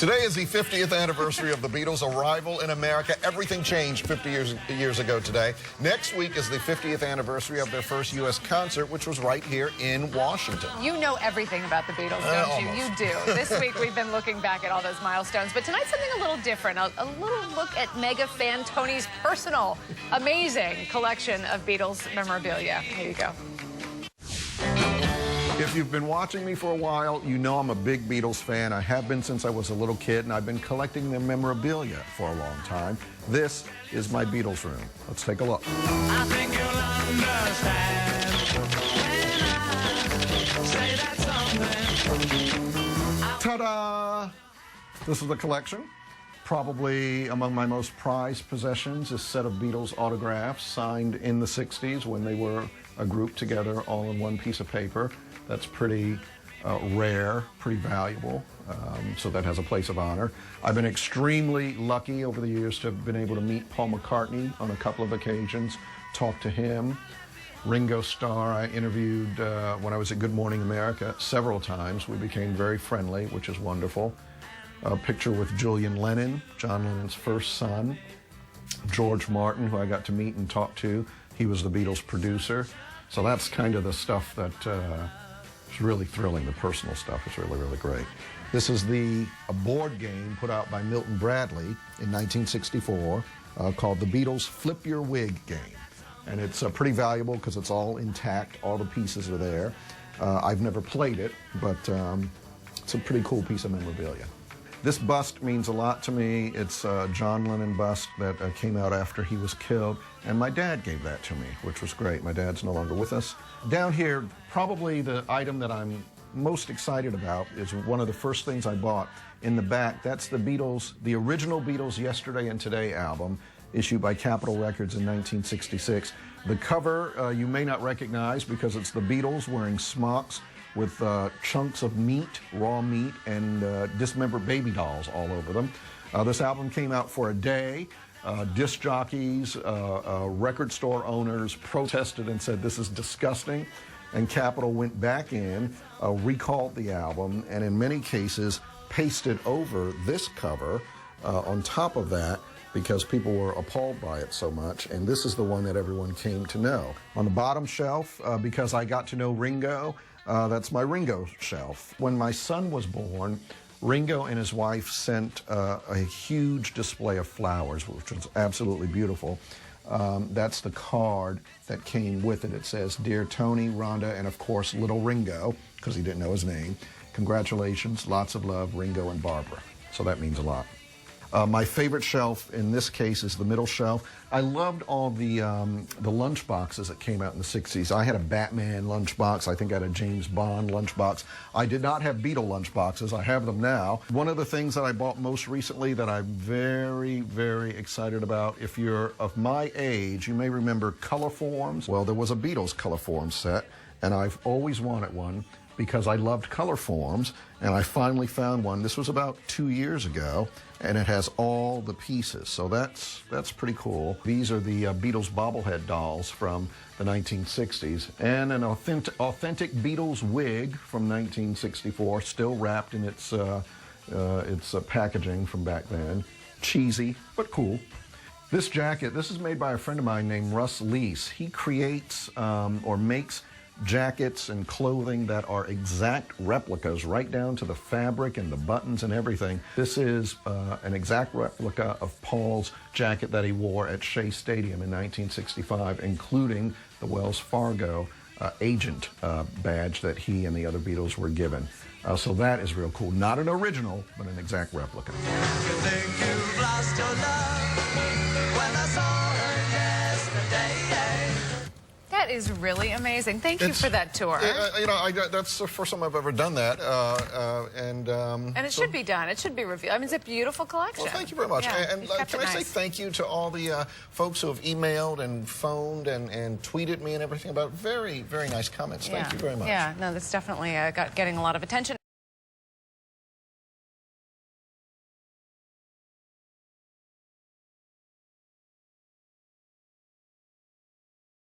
Today is the 50th anniversary of the Beatles' arrival in America. Everything changed 50 years ago today. Next week is the 50th anniversary of their first U.S. concert, which was right here in Washington. You know everything about the Beatles, don't you? Almost. You do. This week we've been looking back at all those milestones, but tonight's something a little different. A little look at mega fan Tony's personal, amazing collection of Beatles memorabilia. Here you go. If you've been watching me for a while, you know I'm a big Beatles fan. I have been since I was a little kid, and I've been collecting their memorabilia for a long time. This is my Beatles room. Let's take a look. I think you'll understand when I say that something. Ta-da! This is the collection. Probably among my most prized possessions, a set of Beatles autographs signed in the 60s when they were a group together all in one piece of paper. That's pretty rare, pretty valuable, so that has a place of honor. I've been extremely lucky over the years to have been able to meet Paul McCartney on a couple of occasions, talk to him. Ringo Starr I interviewed when I was at Good Morning America several times. We became very friendly, which is wonderful. A picture with Julian Lennon, John Lennon's first son. George Martin, who I got to meet and talk to. He was the Beatles producer. So that's kind of the stuff that is really thrilling. The personal stuff is really, really great. This is a board game put out by Milton Bradley in 1964 called the Beatles Flip Your Wig game. And it's pretty valuable because it's all intact. All the pieces are there. I've never played it, but it's a pretty cool piece of memorabilia. This bust means a lot to me. It's a John Lennon bust that came out after he was killed, and my dad gave that to me, which was great. My dad's no longer with us. Down here, probably the item that I'm most excited about is one of the first things I bought. In the back, that's the Beatles, the original Beatles Yesterday and Today album, issued by Capitol Records in 1966. The cover you may not recognize because it's the Beatles wearing smocks with chunks of meat, raw meat, and dismembered baby dolls all over them. This album came out for a day. Disc jockeys, record store owners protested and said this is disgusting, and Capitol went back in, recalled the album, and in many cases pasted over this cover on top of that because people were appalled by it so much, and this is the one that everyone came to know. On the bottom shelf, because I got to know Ringo, that's my Ringo shelf. When my son was born, Ringo and his wife sent a huge display of flowers, which was absolutely beautiful. That's the card that came with it. It says, "Dear Tony, Rhonda, and of course, little Ringo," because he didn't know his name. "Congratulations, lots of love, Ringo and Barbara." So that means a lot. My favorite shelf in this case is the middle shelf. I loved all the lunch boxes that came out in the 60s. I had a Batman lunchbox. I think I had a James Bond lunchbox. I did not have Beatle lunchboxes. I have them now. One of the things that I bought most recently that I'm very, very excited about, if you're of my age, you may remember Colorforms. Well, there was a Beatles Colorform set, and I've always wanted one because I loved Colorforms, and I finally found one. This was about 2 years ago, and it has all the pieces, so that's pretty cool. These are the Beatles bobblehead dolls from the 1960s, and an authentic Beatles wig from 1964, still wrapped in its packaging from back then. Cheesy, but cool. This jacket, this is made by a friend of mine named Russ Lease. He creates or makes jackets and clothing that are exact replicas, right down to the fabric and the buttons and everything. This is an exact replica of Paul's jacket that he wore at Shea Stadium in 1965, including the Wells Fargo agent badge that he and the other Beatles were given. So that is real cool. Not an original, but an exact replica. You think you've lost your love when I saw her yesterday. That is really amazing. Thank you for that tour. You know, that's the first time I've ever done that, And it should be done. It should be revealed. I mean, it's a beautiful collection. Well, thank you very much. Yeah, and can I say thank you to all the folks who have emailed and phoned and tweeted me and everything about very, very nice comments. Thank you very much. Yeah, no, that's definitely getting a lot of attention.